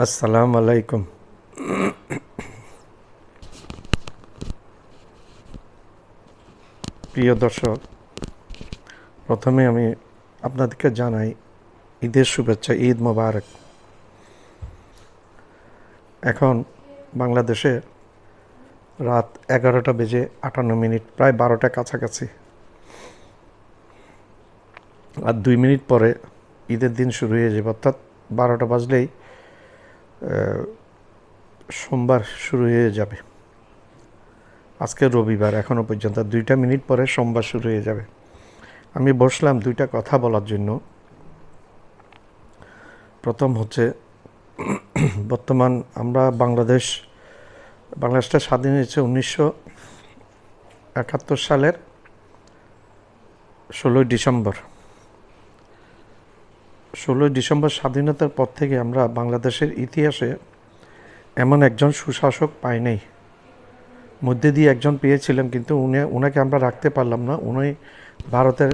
আসসালামু আলাইকুম। প্রিয় দর্শক, প্রথমে আমি আপনাদেরকে জানাই ঈদের শুভেচ্ছা, ঈদ মোবারক। এখন বাংলাদেশে রাত 11:58, প্রায় 12টা কাছাকাছি। আর 2 মিনিট পরে ঈদের দিন শুরু হয়ে যাবে, অর্থাৎ 12টা বাজলেই সোমবার শুরু হয়ে যাবে। আজকে রবিবার, এখনও পর্যন্ত 2টা মিনিট পরে সোমবার শুরু হয়ে যাবে। আমি বসলাম 2টা কথা বলার জন্য। প্রথম হচ্ছে, বর্তমান আমরা বাংলাদেশটা স্বাধীন হয়েছে 1971 সালের 16ই ডিসেম্বর। স্বাধীনতার পর থেকে আমরা বাংলাদেশের ইতিহাসে এমন একজন সুশাসক পাই নাই। মধ্যে দিয়ে একজন পেয়েছিলাম, কিন্তু উনাকে আমরা রাখতে পারলাম না। উনি ভারতের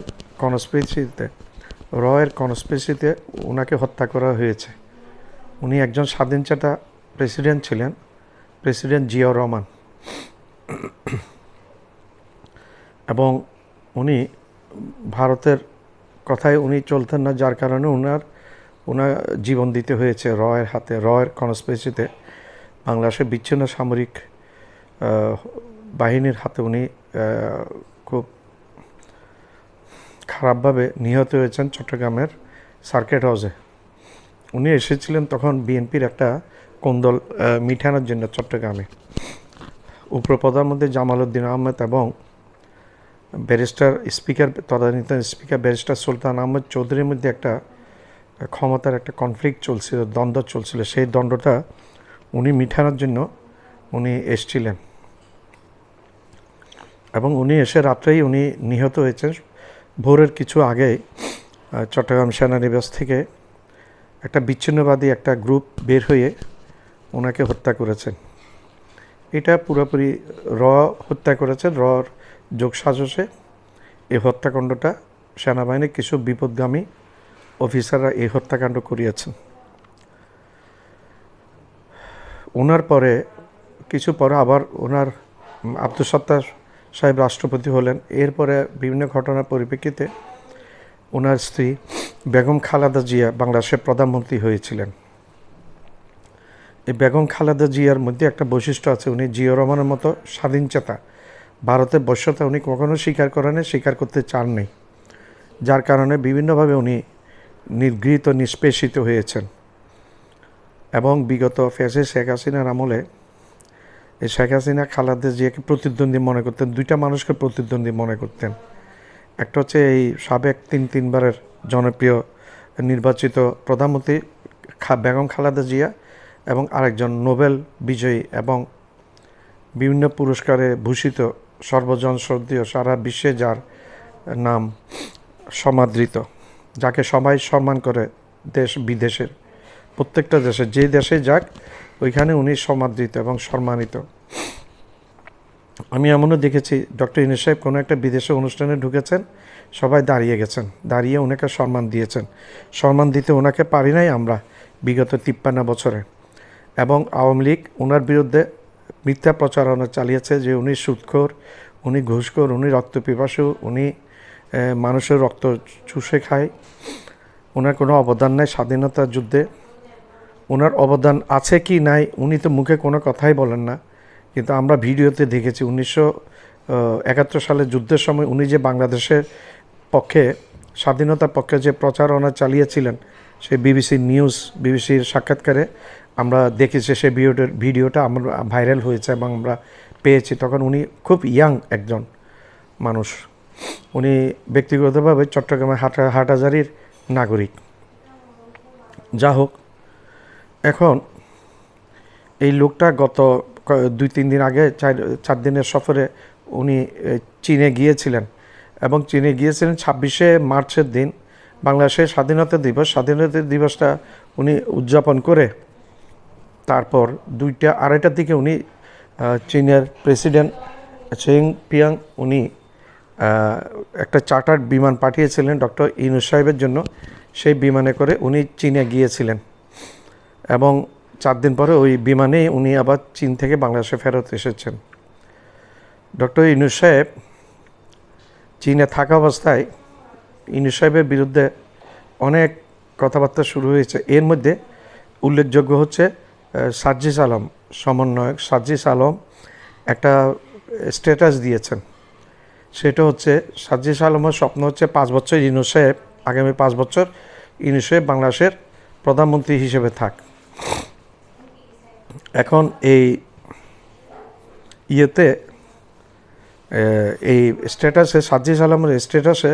রয়ের কনস্পিরেসিতে ওনাকে হত্যা করা হয়েছে। উনি একজন স্বাধীনচেতা প্রেসিডেন্ট ছিলেন, প্রেসিডেন্ট জিয়াউর রহমান। এবং উনি ভারতের কথায় উনি চলতেন না, যার কারণে ওনার জীবন দিতে হয়েছে রয়ের হাতে। রয়ের কনস্পিরেসিতে বাংলাদেশের বিচ্ছিন্ন সামরিক বাহিনীর হাতে উনি খুব খারাপভাবে নিহত হয়েছেন চট্টগ্রামের সার্কিট হাউসে। উনি এসেছিলেন তখন বিএনপির একটা কোন্দল মিটানোর জন্য চট্টগ্রামে। উপপ্রধানমন্ত্রী জামাল উদ্দিন আহমেদ এবং তদানীন্তন স্পিকার ব্যারিস্টার সুলতান আহমেদ চৌধুরীর মধ্যে একটা ক্ষমতার একটা কনফ্লিক্ট চলছিল, দ্বন্দ্ব চলছিল। সেই দ্বন্দ্বটা উনি মিটানোর জন্য উনি এসছিলেন, এবং উনি এসে রাত্রেই উনি নিহত হয়েছেন। ভোরের কিছু আগে চট্টগ্রাম সেনানিবাস থেকে একটা বিচ্ছিন্নবাদী একটা গ্রুপ বের হয়ে ওনাকে হত্যা করেছেন। এটা পুরোপুরি হত্যা করেছেন, রর যোগসাজশে এই হত্যাকাণ্ডটা সেনাবাহিনীর কিছু বিপদগামী অফিসাররা এই হত্যাকাণ্ড করিয়েছেন। ওনার পরে কিছু পরে আবার ওনার আব্দুল সত্তার সাহেব রাষ্ট্রপতি হলেন। এরপরে বিভিন্ন ঘটনার পরিপ্রেক্ষিতে ওনার স্ত্রী বেগম খালেদা জিয়া বাংলাদেশের প্রধানমন্ত্রী হয়েছিলেন। এই বেগম খালেদা জিয়ার মধ্যে একটা বৈশিষ্ট্য আছে, উনি জিয়াউর রহমানের মতো স্বাধীনচেতা, ভারতের বশ্যতা উনি কখনো স্বীকার করেন, স্বীকার করতে চাননি। যার কারণে বিভিন্নভাবে উনি নিগৃহীত, নিষ্পেষিত হয়েছেন। এবং বিগত ফ্যাসিস্ট শেখ হাসিনার আমলে এই শেখ হাসিনা খালেদা জিয়াকে প্রতিদ্বন্দ্বী মনে করতেন, দুইটা মানুষকে প্রতিদ্বন্দ্বী মনে করতেন। একটা হচ্ছে এই সাবেক তিনবারের জনপ্রিয় নির্বাচিত প্রধানমন্ত্রী বেগম খালেদা জিয়া, এবং আরেকজন নোবেল বিজয়ী এবং বিভিন্ন পুরস্কারে ভূষিত, সর্বজন শ্রদ্ধেয়, সারা বিশ্বে যার নাম সমাদৃত, যাকে সবাই সম্মান করে দেশ বিদেশের প্রত্যেকটা দেশে, যে দেশে যাক ওইখানে উনি সমাদৃত এবং সম্মানিত। আমি এমনও দেখেছি ডক্টর ইউনূস সাহেব কোনো একটা বিদেশে অনুষ্ঠানে ঢুকেছেন, সবাই দাঁড়িয়ে গেছেন, দাঁড়িয়ে ওনাকে সম্মান দিয়েছেন। সম্মান দিতে ওনাকে পারি নাই আমরা বিগত 53 বছরে। এবং আওয়ামী লীগ ওনার বিরুদ্ধে মিথ্যা প্রচারণা চালিয়েছে যে উনি সুদখোর, উনি ঘুষখোর, উনি রক্তপিপাসু, উনি মানুষের রক্ত চুষে খায়, ওনার কোনো অবদান নাই স্বাধীনতার যুদ্ধে। ওনার অবদান আছে কি নাই উনি তো মুখে কোনো কথাই বলেন না, কিন্তু আমরা ভিডিওতে দেখেছি 1971 সালের যুদ্ধের সময় উনি যে বাংলাদেশের পক্ষে, স্বাধীনতার পক্ষে যে প্রচারণা চালিয়েছিলেন, সে বিবিসির সাক্ষাৎকারে আমরা দেখেছি। সে ভিডিওটা আমরা ভাইরাল হয়েছে এবং আমরা পেয়েছি। তখন উনি খুব ইয়াং একজন মানুষ, উনি ব্যক্তিগতভাবে চট্টগ্রামের হাটহাজারীর নাগরিক। যা হোক, এখন এই লোকটা গত 2-3 দিন আগে 4 দিনের সফরে উনি চীনে গিয়েছিলেন, এবং চীনে গিয়েছিলেন 26শে মার্চের দিন, বাংলাদেশের স্বাধীনতা দিবসটা উনি উদযাপন করে তারপর 2-2:30টার দিকে উনি চীনের প্রেসিডেন্ট পিয়াং উনি একটা চার্টার্ড বিমান পাঠিয়েছিলেন ডক্টর ইউনূস সাহেবের জন্য। সেই বিমানে করে উনি চীনে গিয়েছিলেন, এবং 4 দিন পরে ওই বিমানেই উনি আবার চীন থেকে বাংলাদেশে ফেরত এসেছেন। ডক্টর ইউনূস সাহেব চীনে থাকা অবস্থায় ইউনূস সাহেবের বিরুদ্ধে অনেক কথাবার্তা শুরু হয়েছে। এর মধ্যে উল্লেখযোগ্য হচ্ছে সার্জিস আলম, সমন্বয়ক সার্জিস আলম একটা স্ট্যাটাস দিয়েছেন। সেটা হচ্ছে সার্জিস আলমের স্বপ্ন হচ্ছে 5 বছর ইউনূস সাহেব, আগামী 5 বছর ইউনূস সাহেব বাংলাদেশের প্রধানমন্ত্রী হিসেবে থাক। এখন এই ইয়েতে এই স্ট্যাটাসে সার্জিস আলমের স্ট্যাটাসে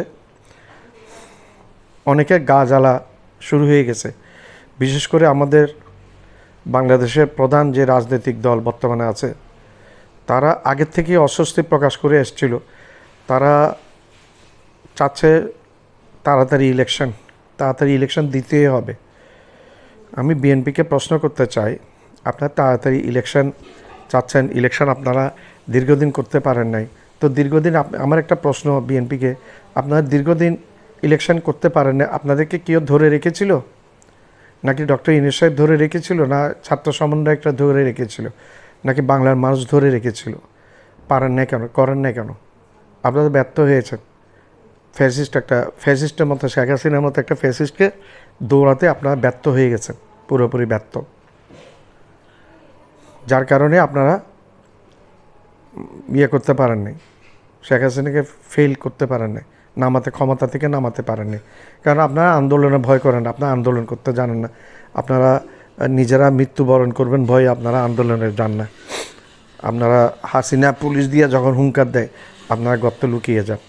অনেকের গা জ্বালা শুরু হয়ে গেছে। বিশেষ করে আমাদের বাংলাদেশের প্রধান যে রাজনৈতিক দল বর্তমানে আছে তারা আগের থেকেই অস্বস্তি প্রকাশ করে এসেছিল। তারা চাচ্ছে তাড়াতাড়ি ইলেকশন দিতেই হবে। আমি বিএনপিকে প্রশ্ন করতে চাই, আপনারা তাড়াতাড়ি ইলেকশন চাচ্ছেন, ইলেকশন আপনারা দীর্ঘদিন করতে পারেন নাই, তো দীর্ঘদিন আমার একটা প্রশ্ন বিএনপিকে, আপনারা দীর্ঘদিন ইলেকশন করতে পারেন না, আপনাদেরকে কেউ ধরে রেখেছিল? নাকি ডক্টর ইউনূস সাহেব ধরে রেখেছিল, না ছাত্র সমন্বয়করা ধরে রেখেছিল, নাকি বাংলার মানুষ ধরে রেখেছিল? পারেন না কেন, করেন না কেন? আপনারা ব্যর্থ হয়েছেন। ফ্যাসিস্টের মতো, শেখ হাসিনার মতো একটা ফ্যাসিস্টকে দৌড়াতে আপনারা ব্যর্থ হয়ে গেছেন, পুরোপুরি ব্যর্থ। যার কারণে আপনারা করতে পারেন নাই, শেখ হাসিনাকে ফেল করতে পারেন নাই, ক্ষমতা থেকে নামাতে পারেন নাই। কারণ আপনারা আন্দোলনে ভয় করেন, আপনারা আন্দোলন করতে জানেন না। আপনারা নিজেরা মৃত্যুবরণ করবেন ভয়ে আপনারা আন্দোলনে যান না। আপনারা হাসিনা পুলিশ দিয়ে যখন হুঙ্কার দেয় আপনারা গর্তে লুকিয়ে যান।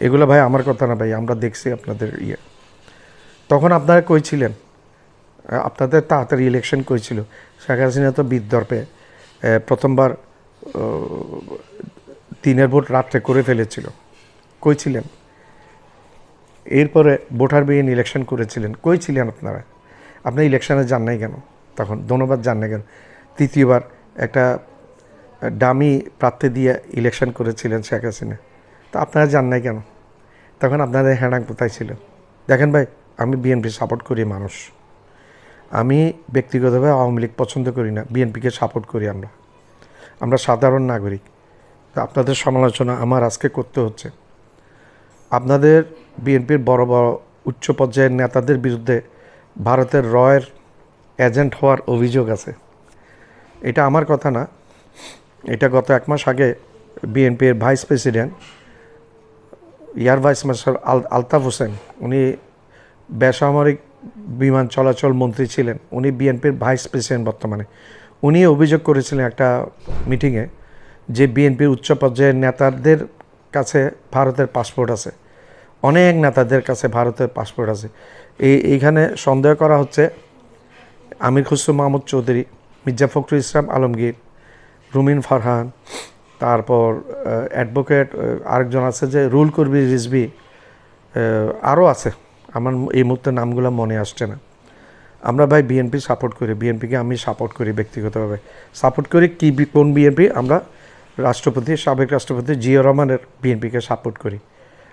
এগুলো ভাই আমার কথা না ভাই, আমরা দেখছি আপনাদের তখন আপনারা কই ছিলেন? আপনাদের তাড়াতাড়ি ইলেকশন করেছিল। শেখ হাসিনা তো বিদর্পে প্রথমবার 3-এর ভোট রাত্রে করে ফেলেছিল, কই ছিলেন? এরপরে ভোটারবিহীন ইলেকশন করেছিলেন, কই ছিলেন আপনারা? আপনি ইলেকশনে যান নাই কেন? তখন ধন্যবাদ যান নাই কেন? তৃতীয়বার একটা ডামি প্রার্থী দিয়ে ইলেকশন করেছিলেন শেখ হাসিনা, তো আপনারা যান নাই কেন? তখন আপনাদের হ্যাডাং কোথায় ছিল? দেখেন ভাই, আমি বিএনপি সাপোর্ট করি মানুষ, আমি ব্যক্তিগতভাবে আওয়ামী লীগ পছন্দ করি না, বিএনপিকে সাপোর্ট করি। আমরা সাধারণ নাগরিক। তো আপনাদের সমালোচনা আমার আজকে করতে হচ্ছে। আপনাদের বিএনপির বড় বড় উচ্চ পর্যায়ের নেতাদের বিরুদ্ধে ভারতের রয়ের এজেন্ট হওয়ার অভিযোগ আছে। এটা আমার কথা না, এটা গত 1 মাস আগে বিএনপির vice president air vice marshal Altaf Hossain, উনি বেসামরিক বিমান চলাচল মন্ত্রী ছিলেন, উনি বিএনপির ভাইস প্রেসিডেন্ট বর্তমানে। উনি অভিযোগ করেছিলেন একটা মিটিংয়ে যে বিএনপির উচ্চ পর্যায়ের নেতাদের কাছে ভারতের পাসপোর্ট আছে, অনেক নেতাদের কাছে ভারতের পাসপোর্ট আছে। এইখানে সন্দেহ করা হচ্ছে আমির খুসরো মাহমুদ চৌধুরী, মির্জা ফখরুল ইসলাম আলমগীর, রুমিন ফারহান, তারপর অ্যাডভোকেট আরেকজন আছে যে রুল কর্বী রিজভী, আরও আছে, আমার এই মুহূর্তে নামগুলো মনে আসছে না। আমরা ভাই বিএনপি সাপোর্ট করি, বিএনপিকে আমি সাপোর্ট করি, ব্যক্তিগতভাবে সাপোর্ট করি। কোন বিএনপি? আমরা সাবেক রাষ্ট্রপতি জিয়া রহমানের বিএনপিকে সাপোর্ট করি,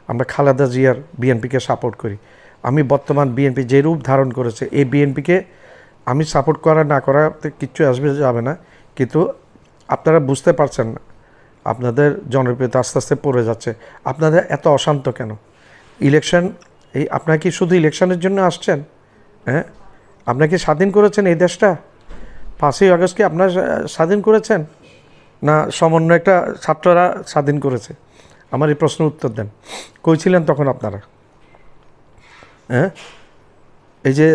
আমরা খালেদা জিয়ার বিএনপিকে সাপোর্ট করি। আমি বর্তমান বিএনপি যে রূপ ধারণ করেছে, এই বিএনপিকে আমি সাপোর্ট করা না করাতে কিচ্ছু যাবে না, কিন্তু আপনারা বুঝতে পারছেন না, আপনাদের জনপ্রিয়তা আস্তে আস্তে পড়ে যাচ্ছে। আপনাদের এত অশান্ত কেন? ইলেকশন, আপনারা কি শুধু ইলেকশনের জন্য আসছেন? হ্যাঁ, আপনারা কি স্বাধীন করেছেন এই দেশটা? 5ই আগস্টকে আপনারা স্বাধীন করেছেন, না সমন্বয়কটা ছাত্ররা স্বাধীন করেছে? আমার এই প্রশ্নের উত্তর দেন। কই ছিলেন তখন আপনারা? হ্যাঁ, এই যে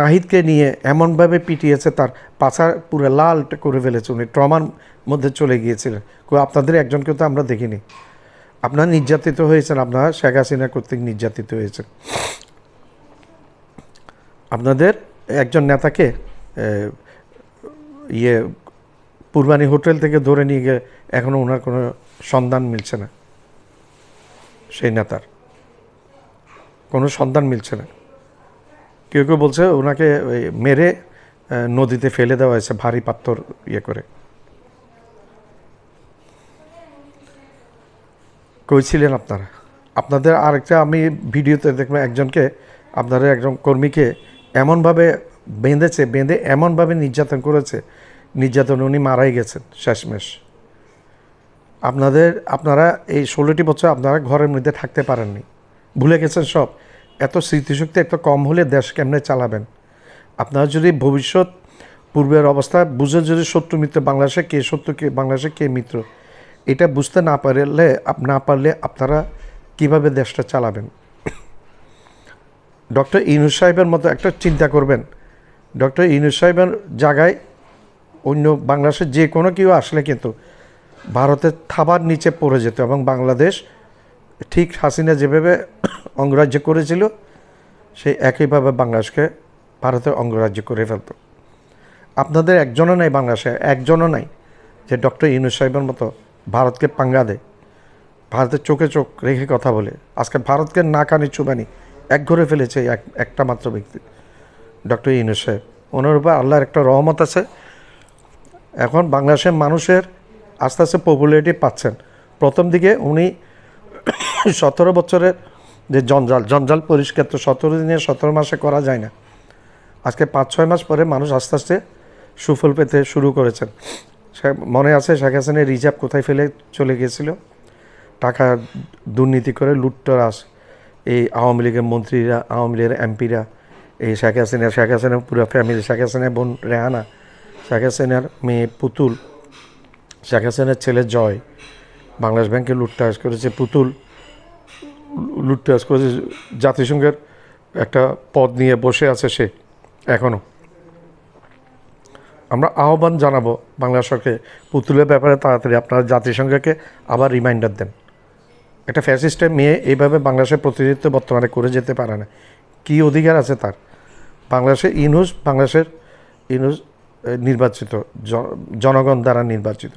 নাহিদকে নিয়ে এমনভাবে পিটিয়েছে, তার পাছা পুরো লাল করে ফেলেছে, উনি ট্রমার মধ্যে চলে গিয়েছিলেন। আপনাদের একজনকে তো আমরা দেখিনি। আপনারা নির্যাতিত হয়েছেন, আপনারা শেখ হাসিনা কর্তৃক নির্যাতিত হয়েছেন। আপনাদের একজন নেতাকে পূর্বানী হোটেল থেকে ধরে নিয়ে গিয়ে এখনও ওনার কোনো সন্ধান মিলছে না, সেই নেতার কোনো সন্ধান মিলছে না। কেউ কেউ বলছে ওনাকে মেরে নদীতে ফেলে দেওয়া হয়েছে ভারী পাথর করে। কই ছিলেন আপনারা? আপনাদের আরেকটা আমি ভিডিওতে দেখলাম, একজনকে, আপনাদের একজন কর্মীকে এমনভাবে বেঁধে এমনভাবে নির্যাতন করেছে, নির্যাতন উনি মারাই গেছেন শেষমেশ। আপনারা এই 16টি বছর আপনারা ঘরের মধ্যে থাকতে পারেননি, ভুলে গেছেন সব। এত স্মৃতিশক্তি এত কম হলে দেশ কেমনে চালাবেন? আপনারা যদি ভবিষ্যৎ পূর্বের অবস্থা বুঝে যদি শত্রু মিত্র বাংলাদেশে কে শত্রু কে বাংলাদেশে কে মিত্র এটা বুঝতে না পারলে আপনারা কিভাবে দেশটা চালাবেন? ডক্টর ইউনূস সাহেবের মতো একটা চিন্তা করবেন, ডক্টর ইউনূস সাহেবের জায়গায় অন্য বাংলাদেশের যে কোনো কেউ আসলে কিন্তু ভারতের থাবার নিচে পড়ে যেত এবং বাংলাদেশ ঠিক হাসিনা যেভাবে অঙ্গরাজ্য করেছিল সেই একইভাবে বাংলাদেশকে ভারতের অঙ্গরাজ্য করে ফেলত। আপনাদের একজনও নাই, বাংলাদেশে একজনও নাই যে ডক্টর ইউনূস সাহেবের মতো ভারতকে পাঙ্গা দেয়, ভারতের চোখে চোখ রেখে কথা বলে। আজকে ভারতকে না কানে চুবানি এক ঘরে ফেলেছে একটা মাত্র ব্যক্তি, ডক্টর ইউনূস সাহেব। ওনার উপর আল্লাহর একটা রহমত আছে। এখন বাংলাদেশের মানুষের আস্তে আস্তে পপুলারিটি পাচ্ছেন। প্রথম দিকে উনি 17 বছরের যে জঞ্জাল পরিষ্কার তো 17 দিনে 17 মাসে করা যায় না। আজকে 5-6 মাস পরে মানুষ আস্তে আস্তে সুফল পেতে শুরু করেছেন। মনে আছে শেখ হাসিনার রিজার্ভ কোথায় ফেলে চলে গিয়েছিল? টাকা দুর্নীতি করে লুটতরাজ এই আওয়ামী লীগের মন্ত্রীরা, আওয়ামী লীগের এমপিরা, এই শেখ হাসিনার পুরো ফ্যামিলি, শেখ হাসিনার বোন রেহানা, শেখ হাসিনার মেয়ে পুতুল, শেখ হাসিনার ছেলে জয় বাংলাদেশ ব্যাংকে লুটতরাজ করেছে, পুতুল লুটতরাজ করেছে, জাতিসংঘের একটা পদ নিয়ে বসে আছে সে এখনও। আমরা আহ্বান জানাবো বাংলাদেশ সরকারকে, পুতুলের ব্যাপারে তাড়াতাড়ি আপনারা জাতিসংঘকে আবার রিমাইন্ডার দেন। একটা ফ্যাসিস্টের মেয়ে এইভাবে বাংলাদেশের প্রতিনিধিত্ব বর্তমানে করে যেতে পারে না। কী অধিকার আছে তার? বাংলাদেশের ইউনূস নির্বাচিত, জনগণ দ্বারা নির্বাচিত।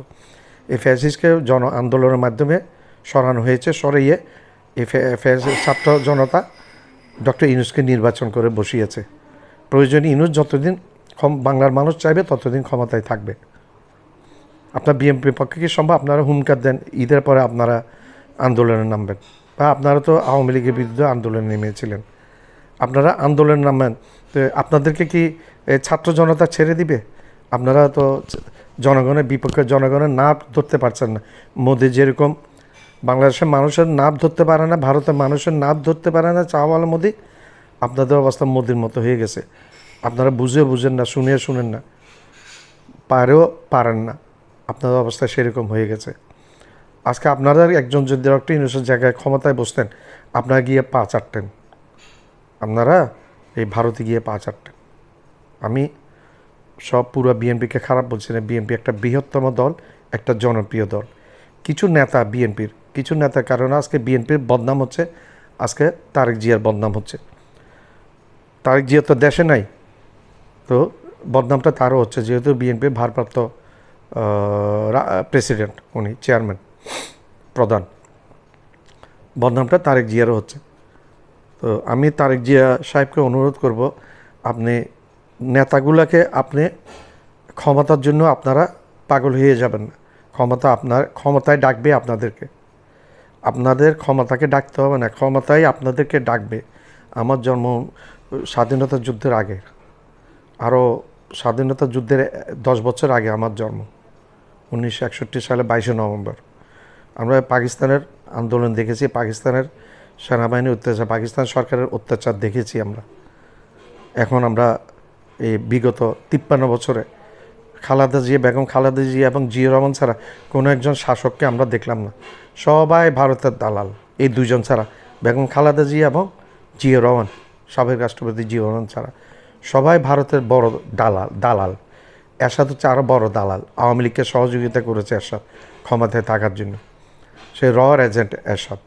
এই ফ্যাসিস্টকে জন আন্দোলনের মাধ্যমে সরানো হয়েছে, সরিয়ে এই ছাত্র জনতা ডক্টর ইউনূসকে নির্বাচন করে বসিয়েছে। প্রয়োজনে ইউনূস যতদিন বাংলার মানুষ চাইবে ততদিন ক্ষমতায় থাকবে। আপনার বিএনপির পক্ষে কি সম্ভব? আপনারা হুমকার দেন ঈদের পরে আপনারা আন্দোলনে নামবেন, বা আপনারা তো আওয়ামী লীগের বিরুদ্ধে আন্দোলনে নেমেছিলেন, আপনারা আন্দোলনে নামবেন। তো আপনাদেরকে কি ছাত্র জনতা ছেড়ে দিবে? আপনারা তো জনগণের বিপক্ষে, জনগণের নাপ ধরতে পারছেন না। মোদি যেরকম বাংলাদেশের মানুষের নাপ ধরতে পারে না, ভারতের মানুষের নাপ ধরতে পারে না চাওয়ালা মোদি, আপনাদের অবস্থা মোদির মতো হয়ে গেছে। আপনারা বুঝেন না, শুনেন না, পারেন না, আপনাদের অবস্থা সেরকম হয়ে গেছে। আজকে আপনারা একজন যদি ডক্টর ইউনূসের জায়গায় ক্ষমতায় বসতেন, আপনারা গিয়ে পা চাটতেন, আপনারা এই ভারতে গিয়ে পা চাটতেন। আমি সব পুরো বিএনপিকে খারাপ বলছি না, বিএনপি একটা বৃহত্তম দল, একটা জনপ্রিয় দল। কিছু নেতা বিএনপির, কিছু নেতার কারণে আজকে বিএনপির বদনাম হচ্ছে, আজকে তারেক জিয়ার বদনাম হচ্ছে। তারেক জিয়া তো দেশে নাই, তো বদনামটা তারও হচ্ছে, যেহেতু বিএনপির ভারপ্রাপ্ত প্রেসিডেন্ট, উনি চেয়ারম্যান, প্রধান, বদনামটা তারেক জিয়ারও হচ্ছে। তো আমি তারেক জিয়া সাহেবকে অনুরোধ করব, আপনি নেতাগুলোকে আপনি ক্ষমতার জন্য আপনারা পাগল হয়ে যাবেন না। ক্ষমতায় ডাকবে আপনাদেরকে, আপনাদের ক্ষমতাকে ডাকতে হবে না, ক্ষমতায় আপনাদেরকে ডাকবে। আমার জন্ম স্বাধীনতা যুদ্ধের আগে, আরও স্বাধীনতা যুদ্ধের 10 বছর আগে আমার জন্ম, 1961 সালে 22শে নভেম্বর। আমরা পাকিস্তানের আন্দোলন দেখেছি, পাকিস্তানের সেনাবাহিনীর অত্যাচার, পাকিস্তান সরকারের অত্যাচার দেখেছি আমরা। এখন আমরা এই বিগত 53 বছরে বেগম খালেদা জিয়া এবং জিয়া রহমান ছাড়া কোনো একজন শাসককে আমরা দেখলাম না। সবাই ভারতের দালাল, এই দুজন ছাড়া, বেগম খালেদা জিয়া এবং জিয়া রহমান, সাবেক রাষ্ট্রপতি জিয়া রহমান ছাড়া সবাই ভারতের বড় দালাল। এরশাদ হচ্ছে আরও বড় দালাল, আওয়ামী লীগকে সহযোগিতা করেছে এরশাদ ক্ষমতায় থাকার জন্য। সে এজেন্ট, এরশাদ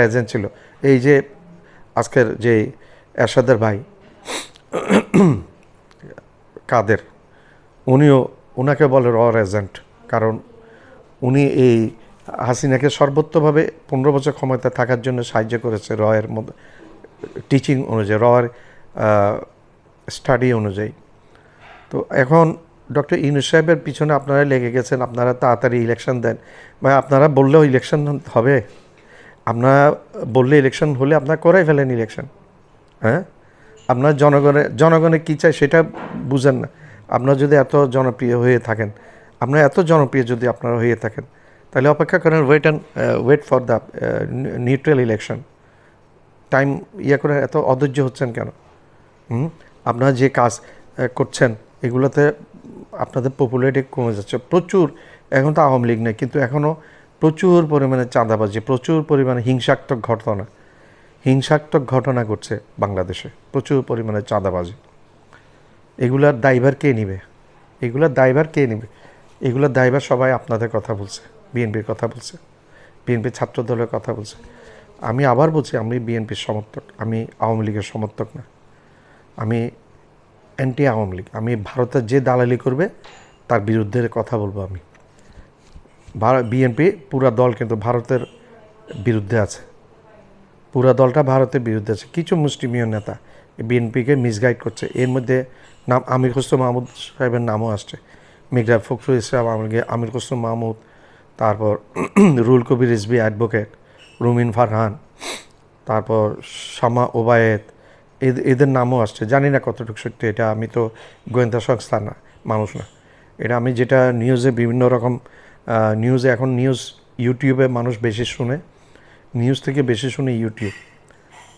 এজেন্ট ছিল। এই যে আজকের যে এরশাদের ভাই কাদের, ওনাকে বলে এজেন্ট, কারণ উনি এই হাসিনাকে সর্বোচ্চভাবে 15 বছর ক্ষমতায় থাকার জন্য সাহায্য করেছে এর মধ্যে, টিচিং অনুযায়ী, স্টাডি অনুযায়ী। তো এখন ডক্টর ইউনূস সাহেবের পিছনে আপনারা লেগে গেছেন, আপনারা তাড়াতাড়ি ইলেকশন দেন। বা আপনারা বললেও ইলেকশন হবে, আপনারা বললে ইলেকশন হলে আপনারা করাই ফেলেন ইলেকশন। হ্যাঁ, আপনার জনগণের কী চাই সেটা বুঝেন না। আপনারা যদি এত জনপ্রিয় হয়ে থাকেন, আপনারা এত জনপ্রিয় যদি আপনারা হয়ে থাকেন, তাহলে অপেক্ষা করেন, wait for the neutral election. Time করে এত অধৈর্য হচ্ছেন কেন? আপনারা যে কাজ করছেন এগুলোতে আপনাদের পপুলারিটি কমে যাচ্ছে প্রচুর। এখন তো আওয়ামী লীগ নেই, কিন্তু এখনও প্রচুর পরিমাণে চাঁদাবাজি, প্রচুর পরিমাণে হিংসাত্মক ঘটনা ঘটছে বাংলাদেশে, প্রচুর পরিমাণে চাঁদাবাজি। এগুলার দায়ভার কে নেবে? এগুলার দায়ভার সবাই আপনাদের কথা বলছে, বিএনপির কথা বলছে, বিএনপির ছাত্র দলের কথা বলছে। আমি আবার বলছি, আমি বিএনপির সমর্থক, আমি আওয়ামী লীগের সমর্থক না, আমি অ্যান্টি আওয়ামী লীগ। আমি ভারতের যে দালালি করবে তার বিরুদ্ধে কথা বলবো। আমি বিএনপি পুরা দল কিন্তু ভারতের বিরুদ্ধে আছে, পুরা দলটা ভারতের বিরুদ্ধে আছে। কিছু মুসলিমীয় নেতা বিএনপিকে মিসগাইড করছে, এর মধ্যে নাম আমির খসরু মাহমুদ সাহেবের নামও আসছে, মির্জা ফখরুল ইসলাম আমির খসরু মাহমুদ, তারপর রুহুল কবির রিজভী অ্যাডভোকেট, রুমিন ফারহান, তারপর শামা ওবায়েদ, এদের নামও আসছে। জানি না কতটুকু সত্যি, এটা আমি তো গোয়েন্দা সংস্থা না, মানুষ না। এটা আমি যেটা নিউজে বিভিন্ন রকম নিউজে, এখন ইউটিউবে মানুষ বেশি শুনে, নিউজ থেকে বেশি শুনে ইউটিউব,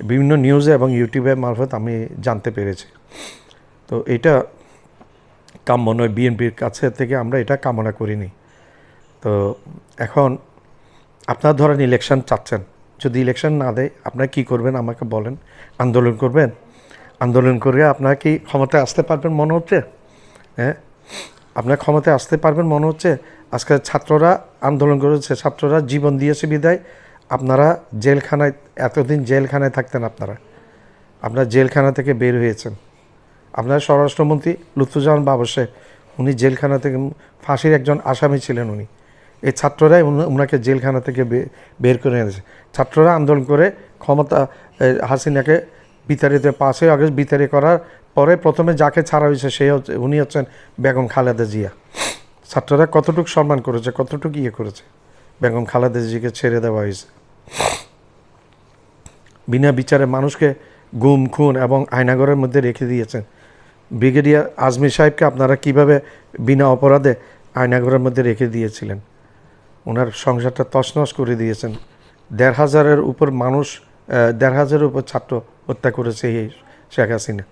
বিভিন্ন নিউজে এবং ইউটিউবের মারফত আমি জানতে পেরেছি। তো এটা কাম্য নয়, বিএনপির কাছে থেকে আমরা এটা কামনা করিনি। তো এখন আপনারা ধরেন ইলেকশন চাচ্ছেন, যদি ইলেকশন না দেয় আপনারা কী করবেন আমাকে বলেন? আন্দোলন করবেন? আন্দোলন করে আপনারা কি ক্ষমতায় আসতে পারবেন মনে হচ্ছে? হ্যাঁ, আপনার ক্ষমতায় আসতে পারবেন মনে হচ্ছে? আজকে ছাত্ররা আন্দোলন করেছে, ছাত্ররা জীবন দিয়েছে বিদায় আপনারা জেলখানায়, এতদিন জেলখানায় থাকতেন আপনারা জেলখানা থেকে বের হয়েছেন। আপনার স্বরাষ্ট্রমন্ত্রী লুৎফুজ্জামান বাবর সাহেব, উনি জেলখানা থেকে ফাঁসির একজন আসামি ছিলেন উনি। এই ছাত্ররাই ওনাকে জেলখানা থেকে বের করে এনেছে। ছাত্ররা আন্দোলন করে ক্ষমতা হাসিনাকে বিতাড়িত, 5ই আগস্ট বিতাড়িত করার পরে প্রথমে যাকে ছাড়া হয়েছে উনি হচ্ছেন বেগম খালেদা জিয়া। ছাত্ররা কতটুকু সম্মান করেছে, কতটুকু করেছে, বেগম খালেদা জিয়াকে ছেড়ে দেওয়া হয়েছে। বিনা বিচারে মানুষকে গুম, খুন এবং আয়নাঘরের মধ্যে রেখে দিয়েছেন। ব্রিগেডিয়ার আজমির সাহেবকে আপনারা কিভাবে বিনা অপরাধে আয়নাঘরের মধ্যে রেখে দিয়েছিলেন? ওনার সংসারটা তছনছ করে দিয়েছেন। 1,500-এর উপর মানুষ, 1,500-এর উপর ছাত্র হত্যা করেছে এই শেখ হাসিনা।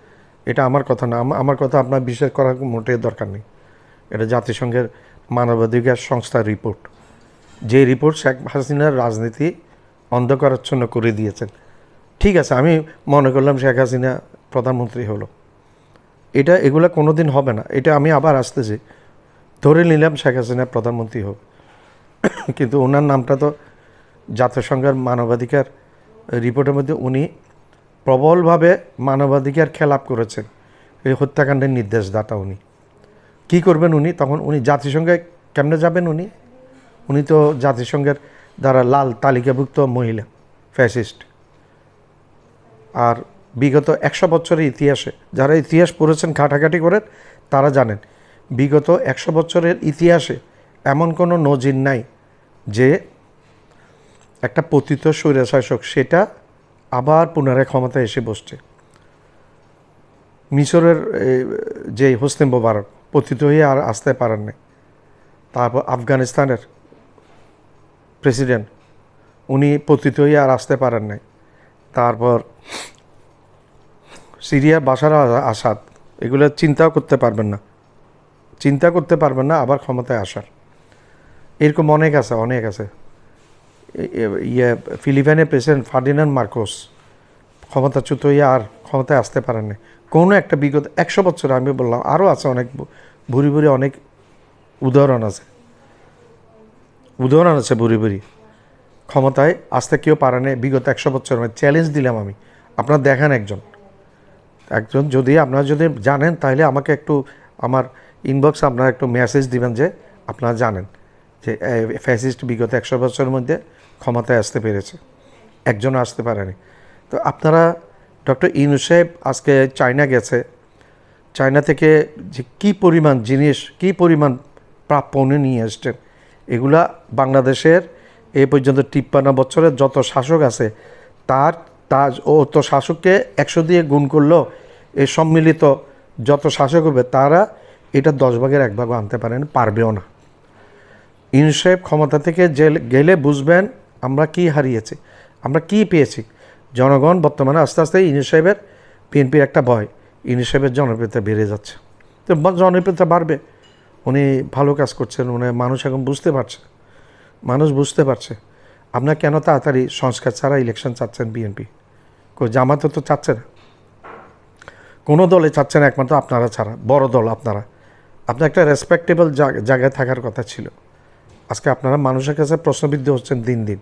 এটা আমার কথা না, আমার কথা আপনার বিশ্বাস করার মোটেই দরকার নেই। এটা জাতিসংঘের মানবাধিকার সংস্থার রিপোর্ট, যে রিপোর্ট শেখ হাসিনার রাজনীতি অন্ধকারাচ্ছন্ন করে দিয়েছেন। ঠিক আছে, আমি মনে করলাম শেখ হাসিনা প্রধানমন্ত্রী হলো, এগুলো কোনো দিন হবে না, এটা আমি আবার আসতেছি, ধরে নিলাম শেখ হাসিনা প্রধানমন্ত্রী হোক, কিন্তু ওনার নামটা তো জাতিসংঘের মানবাধিকার রিপোর্টের মধ্যে উনি প্রবলভাবে মানবাধিকার খেলাপ করেছেন। এই হত্যাকাণ্ডের নির্দেশদাতা উনি। কি করবেন উনি তখন? উনি জাতিসংঘে কেমনে যাবেন? উনি তো জাতিসংঘের দ্বারা লাল তালিকাভুক্ত মহিলা, ফ্যাসিস্ট। আর বিগত 100 বছরের ইতিহাসে, যারা ইতিহাস পড়েছেন ঘাটাঘাটি করেন তারা জানেন, বিগত 100 বছরের ইতিহাসে এমন কোনো নজির নাই যে একটা পতিত স্বৈরশাসক সেটা আবার পুনরায় ক্ষমতায় এসে বসছে। মিশরের যে হোসনি মোবারক পতিত হয়ে আর আসতে পারেন নাই। তারপর আফগানিস্তানের প্রেসিডেন্ট, উনি পতিত হয়ে আর আসতে পারেন নাই। তারপর সিরিয়ার বাশার আসাদ, এগুলো চিন্তা করতে পারবেন না আবার ক্ষমতায় আসার। এরকম অনেক আছে। ফিলিপাইনের প্রেসিডেন্ট ফার্ডিনান্ড মার্কোস ক্ষমতাচ্যুত হয়ে আর ক্ষমতায় আসতে পারেন না। কোনো একটা বিগত 100 বছরে, আমি বললাম আরও আছে অনেক, ভুরি অনেক উদাহরণ আছে ভুরি ক্ষমতায় আসতে কেউ পারে না বিগত 100 বছর। চ্যালেঞ্জ দিলাম আমি, আপনারা দেখান একজন যদি আপনারা যদি জানেন তাহলে আমাকে একটু আমার ইনবক্সে আপনারা একটু মেসেজ দিবেন যে আপনারা জানেন যে ফ্যাসিস্ট বিগত 100 বছরের মধ্যে ক্ষমতায় আসতে পেরেছে, একজনও আসতে পারেনি। তো আপনারা, ডক্টর ইউনূস সাহেব আজকে চায়না গেছে, চায়না থেকে যে কী পরিমাণ প্রাপ্য উনি নিয়ে এসছেন, এগুলা বাংলাদেশের এ পর্যন্ত 53 বছরের যত শাসক আছে তার শাসককে 100 দিয়ে গুণ করলেও এই সম্মিলিত যত শাসক হবে তারা এটা 10 ভাগের 1 ভাগও আনতে পারেন, পারবেও না। ইউনূস সাহেব ক্ষমতা থেকে গেলে বুঝবেন আমরা কি হারিয়েছি, আমরা কি পেয়েছি। জনগণ বর্তমানে আস্তে আস্তে ইউনূস সাহেবের, বিএনপির একটা ভয়, ইউনূস সাহেবের জনপ্রিয়তা বেড়ে যাচ্ছে। তো জনপ্রিয়তা বাড়বে, উনি ভালো কাজ করছেন, উনি মানুষ এখন বুঝতে পারছে, মানুষ বুঝতে পারছে। আপনার কেন তাড়াতাড়ি সংস্কার ছাড়া ইলেকশন চাচ্ছেন বিএনপি? জামাতে তো চাচ্ছে না, কোনো দলে চাচ্ছে না একমাত্র আপনারা ছাড়া, বড় দল আপনারা। আপনার একটা রেসপেক্টেবল জায়গায় থাকার কথা ছিল। আজকে আপনারা মানুষের কাছে প্রশ্নবিদ্ধ হচ্ছেন দিন দিন।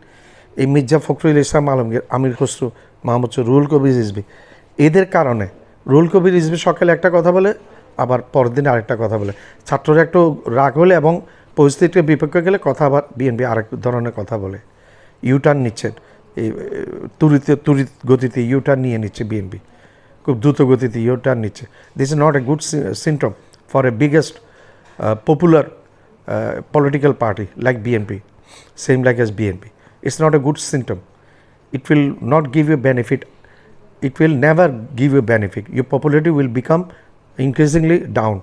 এই মির্জা ফখরুল ইসলাম আলমগীর, আমির খসরু মাহমুদ, রুহুল কবির রিজভী, এদের কারণে রুহুল কবির রিজভী সকালে একটা কথা বলে, আবার পরের দিন আরেকটা কথা বলে। ছাত্ররা একটু রাগ হলে এবং পরিস্থিতির বিপক্ষে গেলে কথা আবার বিএনপি আরেক ধরনের কথা বলে। ইউটার্ন নিচ্ছেন, এই তড়িৎ গতিতে ইউটার্ন নিয়ে নিচ্ছে বিএনপি, খুব দ্রুত গতিতে ইউটার্ন নিচ্ছে। This is not a good symptom for a biggest popular political party like BNP, same like as BNP. It's not a good symptom. It will not give you benefit. It will never give you benefit. Your popularity will become increasingly down.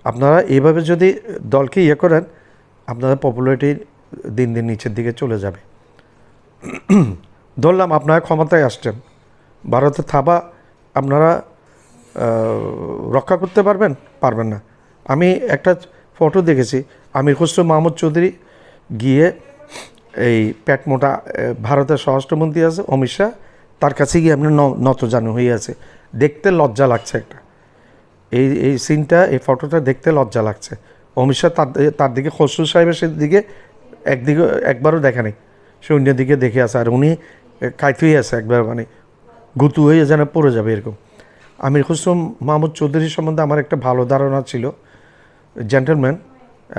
আপনারা এইভাবে যদি দলকে করেন, আপনারা popularity দিন দিন নিচের দিকে চলে যাবে। ধরলাম আপনারা ক্ষমতায় আসছেন, ভারতের থাবা আপনারা রক্ষা করতে পারবেন? পারবেন না। আমি একটা ফটো দেখেছি, আমির খসরু মাহমুদ চৌধুরী গিয়ে এই পেট মোটা ভারতের স্বরাষ্ট্রমন্ত্রী আছে অমিত শাহ, তার কাছে গিয়ে আপনার নতজানু হয়ে আছে, দেখতে লজ্জা লাগছে একটা। এই সিনটা, এই ফটোটা দেখতে লজ্জা লাগছে। অমিত শাহ তার দিকে, খসরু সাহেবের দিকে একবারও দেখা নেই, সে অন্য দিকে দেখে আছে, আর উনি কাইত হয়ে আছে একবার, মানে গুতু হয়ে যেন পড়ে যাবে এরকম। আমির খসরু মাহমুদ চৌধুরী সম্বন্ধে আমার একটা ভালো ধারণা ছিল, gentleman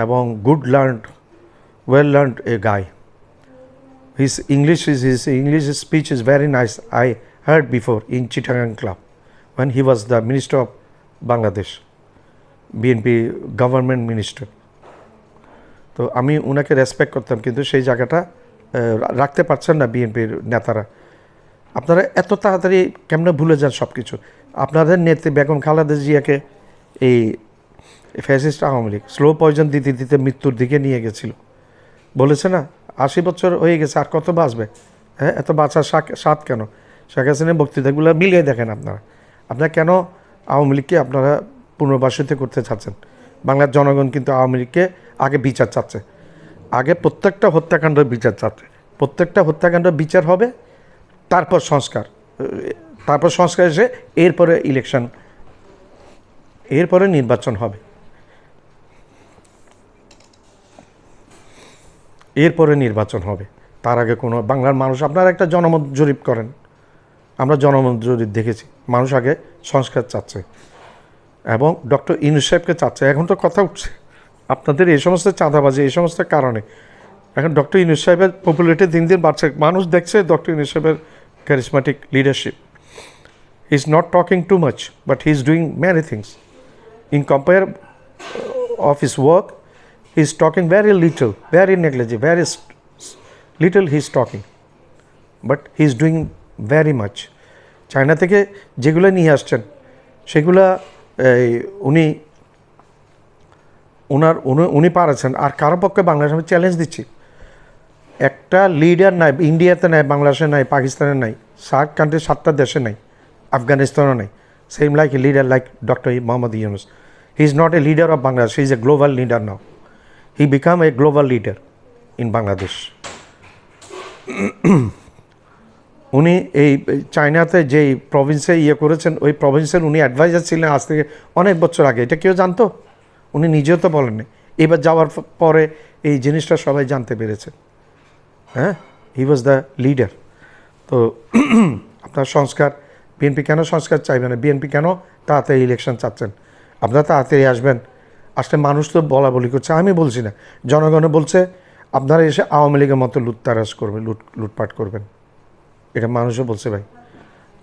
এবং good learned, well learned a guy. His English speech is very nice. I heard before in Chittagong Club when he was the minister of Bangladesh, BNP government minister. তো আমি ওনাকে রেসপেক্ট করতাম, কিন্তু সেই জায়গাটা রাখতে পারছেন না বিএনপির নেতারা। আপনারা এত তাড়াতাড়ি কেমনে ভুলে যান সব কিছু? আপনাদের নেত্রী বেগম খালেদা জিয়াকে এই fascist Awami League slow poison দিতে দিতে মৃত্যুর দিকে নিয়ে গেছিল, বলেছে না 80 বছর হয়ে গেছে, আর কত বাঁচবে? হ্যাঁ, এত বাঁচার স্বাদ কেন? শেখ হাসিনার বক্তৃতাগুলো মিলিয়ে দেখেন আপনারা কেন আওয়ামী লীগকে আপনারা পুনর্বাসিত করতে চাচ্ছেন? বাংলার জনগণ কিন্তু আওয়ামী লীগকে আগে বিচার চাচ্ছে, আগে প্রত্যেকটা হত্যাকাণ্ডের বিচার চাচ্ছে। প্রত্যেকটা হত্যাকাণ্ডের বিচার হবে, তারপর সংস্কার এসে এরপরে ইলেকশন, এরপরে নির্বাচন হবে, এরপরে নির্বাচন হবে। তার আগে কোনো বাংলার মানুষ, আপনারা একটা জনমত জরিপ করেন, আমরা জনমত জরিপ দেখেছি, মানুষ আগে সংস্কার চাচ্ছে এবং ডক্টর ইউনূস সাহেবকে চাচ্ছে। এখন তো কথা উঠছে আপনাদের এই সমস্ত চাঁদাবাজি, এই সমস্ত কারণে এখন ডক্টর ইউনূস সাহেবের পপুলারিটি দিন দিন বাড়ছে। মানুষ দেখছে ডক্টর ইউনূস সাহেবের charismatic leadership. He is not talking too much, but he is doing many things. In compare of his work, he is talking very little, very negligible, very little he is talking, but he is doing very much. China থেকে যেগুলো নিয়ে আসছেন সেগুলা উনি পারেছেন। আর কারো পক্ষে বাংলাদেশ, আমি challenge দিচ্ছি, একটা লিডার নাই, ইন্ডিয়াতে নাই, বাংলাদেশে নাই, পাকিস্তানে নাই, সার্ক কান্ট্রি 7টা দেশে নাই, আফগানিস্তানও নাই, same like a leader like doctor Mohammad Yunus. He is not a leader of Bangladesh, he is a global leader now. He become a global leader in Bangladesh. উনি এই চায়নাতে যেই প্রভিন্সে করেছেন, ওই প্রভিন্সের উনি অ্যাডভাইজার ছিলেন আজ থেকে অনেক বছর আগে। এটা কেউ জানতো? উনি নিজেও তো বলেননি। এবার যাওয়ার পরে এই জিনিসটা সবাই জানতে পেরেছে। হ্যাঁ, হি ওয়াজ দ্য লিডার। তো আপনার সংস্কার, বিএনপি কেন সংস্কার চাইবে না? বিএনপি কেন তাড়াতাড়ি ইলেকশন চাচ্ছেন? আপনারা তাড়াতাড়ি আসবেন, আসলে মানুষ তো বলা বলি করছে, আমি বলছি না, জনগণে বলছে আপনারা এসে আওয়ামী লীগের মতো লুটতারাজ করবেন, লুটপাট করবেন, এটা মানুষও বলছে। ভাই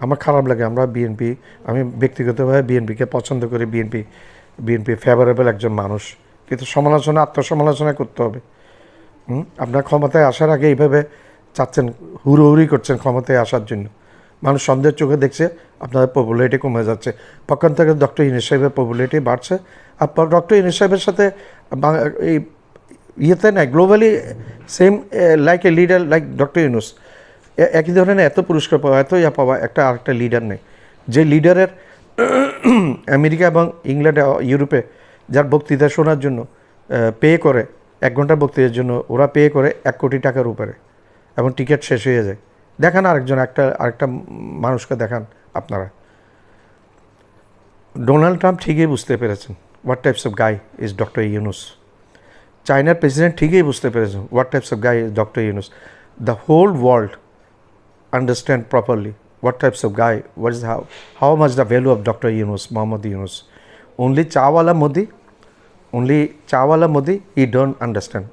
আমার খারাপ লাগে, আমরা বিএনপি, আমি ব্যক্তিগতভাবে বিএনপিকে পছন্দ করি, বিএনপি ফেভারেবল একজন মানুষ, কিন্তু সমালোচনা, আত্মসমালোচনা করতে হবে। আপনার ক্ষমতায় আসার আগে এইভাবে চাচ্ছেন, হুড়োহুড়ি করছেন ক্ষমতায় আসার জন্য, মানুষ সন্দেহের চোখে দেখছে আপনাদের পপুলারিটি কমে যাচ্ছে। পক্ষান্তরে ডক্টর ইউনূস সাহেবের পপুলারিটি বাড়ছে। আর ডক্টর ইউনূস সাহেবের সাথে এই ইয়েতে না globally same like a leader like doctor Yunus একই ধরনের এত পুরস্কার পাওয়া, এত পাওয়া একটা আরেকটা লিডার নেই। যে লিডারের আমেরিকা এবং ইংল্যান্ডে ইউরোপে যার বক্তৃতা শোনার জন্য পে করে 1 ঘন্টার বক্তৃতার জন্য ওরা পে করে 1 কোটি টাকার উপরে, এবং টিকিট শেষ হয়ে যায়। দেখান আরেকটা মানুষকে দেখান আপনারা। ডোনাল্ড ট্রাম্প ঠিকই বুঝতে পেরেছেন what types of guy is doctor Yunus. চায়নার প্রেসিডেন্ট ঠিকই বুঝতে পেরেছেন what types of guy is doctor Yunus. The whole world understand properly what types of guy, what is how much the value of Dr. Yunus, Muhammad Yunus. Only chawala Modi, he don't understand.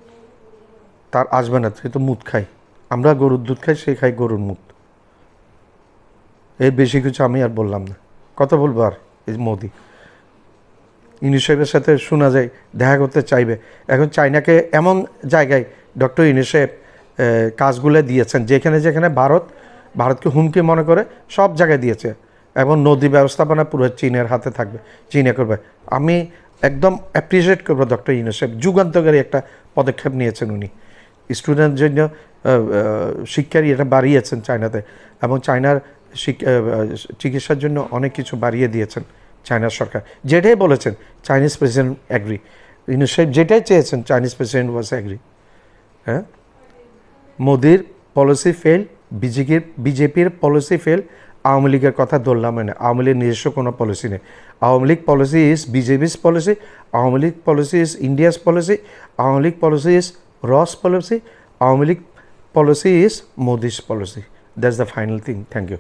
তার আসবে না, সে তো মুদ খাই, আমরা গরুর দুধ খাই, সে খাই গরুর মুদ। এর বেশি কিছু আমি আর বললাম না, কথা বলবো আর এই মোদি। ইউনূস সাহেবের সাথে শোনা যায় দেখা করতে চাইবে। এখন চায়নাকে এমন জায়গায় ডক্টর ইউনূস সাহেব কাজগুলো দিয়েছেন যেখানে যেখানে ভারতকে হুমকি মনে করে সব জায়গায় দিয়েছে, এবং নদী ব্যবস্থাপনা পুরো চীনের হাতে থাকবে, চীনে করবে। আমি একদম অ্যাপ্রিসিয়েট করবো ডক্টর ইউনূস সাহেব, যুগান্তকারী একটা পদক্ষেপ নিয়েছেন উনি। স্টুডেন্টের জন্য শিক্ষার এটা বাড়িয়েছেন চায়নাতে, এবং চায়নার চিকিৎসার জন্য অনেক কিছু বাড়িয়ে দিয়েছেন চায়নার সরকার। যেটাই বলেছেন চাইনিজ প্রেসিডেন্ট অ্যাগ্রি, ইউনূস সাহেব যেটাই চেয়েছেন চাইনিজ প্রেসিডেন্ট ওয়াজ অ্যাগ্রি। হ্যাঁ, মোদির পলিসি ফেল, বিজেপির পলিসি ফেল, আওয়ামী লীগের কথা ধরলাম না। আওয়ামী লীগের নিজস্ব কোনো পলিসি নেই। Awami League policy is BJP's policy, Awami League policy is India's policy, Awami League policy is রস policy, Awami League policy is Modi's policy. That's the final thing. Thank you.